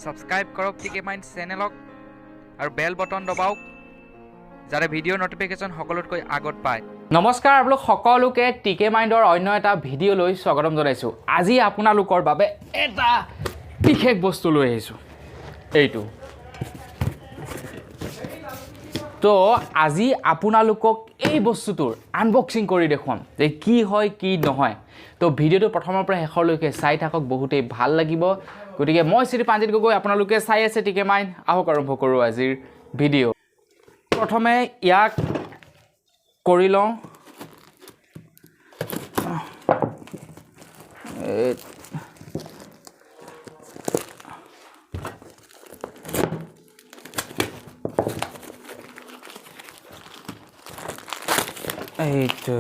Subscribe কৰক টিকেমাইণ্ড চেনেলক আৰু বেল button দবাওক যাতে ভিডিঅ'ৰ নটিফিকেশ্যন সকলোতকৈ আগত পায়। নমস্কাৰ আপোনালোক সকলোকে টিকেমাইণ্ডৰ অন্য এটা ভিডিঅ'লৈ স্বাগতম জনাইছোঁ। আজি আপোনালোকৰ বাবে এটা বিশেষ বস্তু লৈ আহিছোঁ, এইটো। তো আজি আপোনালোকক এই বস্তুটোৰ আনবক্সিং কৰি দেখুৱাম যে কি হয় কি নহয়। তো ভিডিঅ'টো প্ৰথমৰ পৰা শেষলৈকে চাই থাকক, বহুতেই ভাল লাগিব। গতিকে মই ত্ৰিপাঞ্জিত গগৈ, আপোনালোকে চাই আছে টিকেমাইণ্ড। আহক আৰম্ভ কৰোঁ আজিৰ ভিডিঅ'। প্ৰথমে ইয়াক কৰি লওঁ। এইটো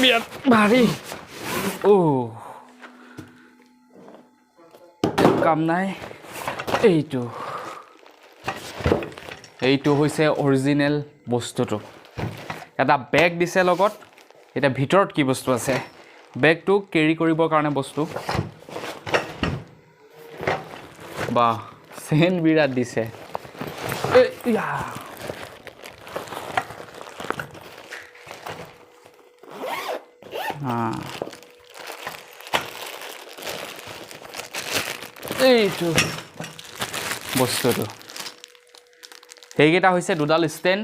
বিৰাট ভাৰী। কাম নাই। এইটো হৈছে অৰিজিনেল বস্তুটো। এটা বেগ দিছে লগত। এতিয়া ভিতৰত কি বস্তু আছে? বেগটো কেৰি কৰিবৰ কাৰণে বস্তু। বা চেন বিৰাট দিছে। এইটো বস্তুটো সেইকেইটা হৈছে দুডাল ষ্টেণ্ড।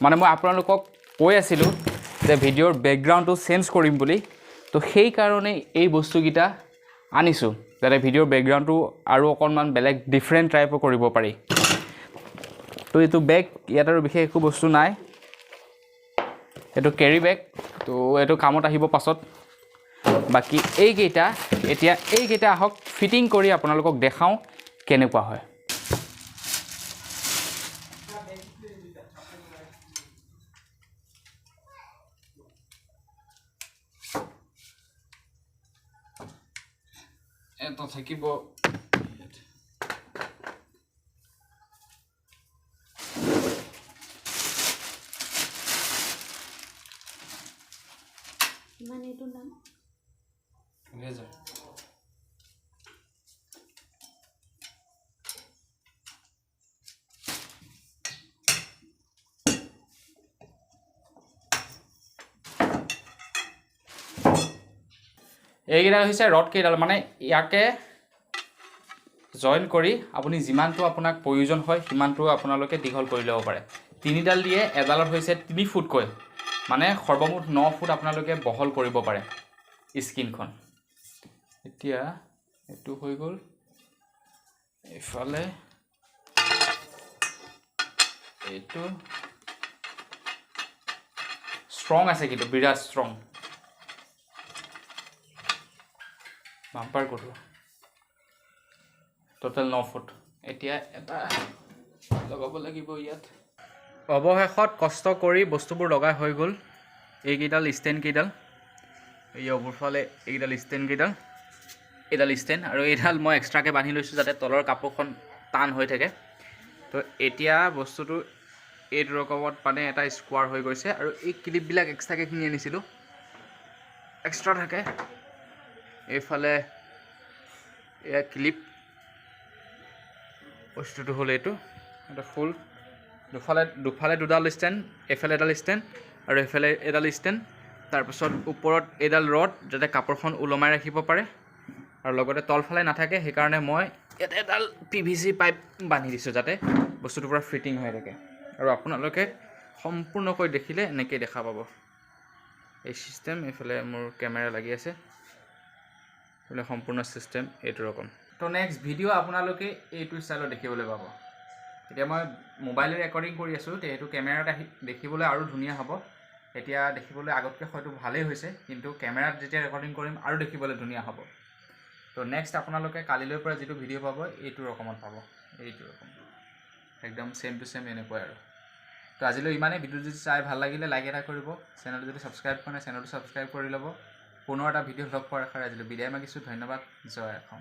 মানে মই আপোনালোকক কৈ আছিলোঁ যে ভিডিঅ'ৰ বেকগ্ৰাউণ্ডটো চেঞ্জ কৰিম বুলি, তো সেইকাৰণেই এই বস্তুকেইটা আনিছোঁ, যাতে ভিডিঅ'ৰ বেকগ্ৰাউণ্ডটো আৰু অকণমান বেলেগ ডিফাৰেণ্ট টাইপৰ কৰিব পাৰি। তো এইটো বেগ, ইয়াত আৰু বিশেষ একো বস্তু নাই। এইটো কেৰি বেগ, তো এইটো কামত আহিব পাছত। বাকী এইকেইটা আহক ফিটিং কৰি আপোনালোকক দেখাওঁ কেনেকুৱা হয়। এটা থাকিব মানে এইটো নাম লেজাৰ। এইকেইটা হৈছে ৰড কেইডাল। মানে ইয়াকে জইন কৰি আপুনি যিমানটো আপোনাক প্ৰয়োজন হয় সিমানটো আপোনালোকে দীঘল কৰি ল'ব পাৰে। তিনিডাল দিয়ে, এডালত হৈছে 3 ফুটকৈ, মানে সৰ্বমুঠ 9 ফুট আপোনালোকে বহল কৰিব পাৰে স্ক্ৰীনখন। এতিয়া এইটো হৈ গ'ল। এইফালে এইটো ষ্ট্ৰং আছে, কিন্তু বিৰাট ষ্ট্ৰং। বাম্পাৰ কৰোঁ, টোটেল 9 ফুট। এতিয়া এটা লগাব লাগিব ইয়াত। অৱশেষত কষ্ট কৰি বস্তুবোৰ লগাই হৈ গ'ল। এইকেইডাল ষ্টেণ্ড কেইডাল, এই ওপৰফালে এইকেইডাল ষ্টেণ্ড কেইডাল, এইডাল ষ্টেণ্ড, আৰু এইডাল মই এক্সট্ৰাকৈ বান্ধি লৈছোঁ যাতে তলৰ কাপোৰখন টান হৈ থাকে। তো এতিয়া বস্তুটো এইটো ৰকমত মানে এটা স্কোৱাৰ হৈ গৈছে। আৰু এই ক্লিপবিলাক এক্সট্ৰাকৈ কিনি আনিছিলোঁ, এক্সট্ৰা থাকে। এইফালে এয়া ক্লিপ, বস্তুটো হ'ল এইটো এটা ফুল। দুফালে দুডাল ষ্টেণ্ড, এইফালে এডাল ষ্টেণ্ড আৰু এইফালে এডাল ষ্টেণ্ড। তাৰপিছত ওপৰত এইডাল ৰড, যাতে কাপোৰখন ওলমাই ৰাখিব পাৰে আৰু লগতে তলফালে নাথাকে। সেইকাৰণে মই ইয়াতে এডাল PVC পাইপ বান্ধি দিছোঁ, যাতে বস্তুটোৰ পৰা ফিটিং হৈ থাকে। আৰু আপোনালোকে সম্পূৰ্ণকৈ দেখিলে এনেকৈ দেখা পাব এই ছিষ্টেম। এইফালে মোৰ কেমেৰা লাগি আছে, এইফালে সম্পূৰ্ণ ছিষ্টেম এইটো ৰকম। তো নেক্সট ভিডিঅ' আপোনালোকে এইটো ষ্টাইলত দেখিবলৈ পাব। এতিয়া মই মোবাইলে ৰেকৰ্ডিং কৰি আছোঁ, সেইটো কেমেৰাত দেখিবলৈ আৰু ধুনীয়া হ'ব। এতিয়া দেখিবলৈ আগতকৈ হয়তো ভালেই হৈছে, কিন্তু কেমেৰাত যেতিয়া ৰেকৰ্ডিং কৰিম আৰু দেখিবলৈ ধুনীয়া হ'ব। তো নেক্সট আপোনালোকে কালিলৈৰ পৰা যিটো ভিডিঅ' পাব এইটো ৰকমত পাব, এইটো ৰকম একদম ছেম টু ছেম এনেকুৱাই আৰু। তো আজিলৈ ইমানেই। ভিডিঅ' যদি চাই ভাল লাগিলে লাইক এটা কৰিব, চেনেলটো যদি ছাবস্ক্ৰাইব কৰা নাই চেনেলটো ছাবস্ক্ৰাইব কৰি ল'ব। পুনৰ এটা ভিডিঅ' লগ পোৱাৰ আশাৰে আজিলৈ বিদায় মাগিছোঁ। ধন্যবাদ। জয় অসম।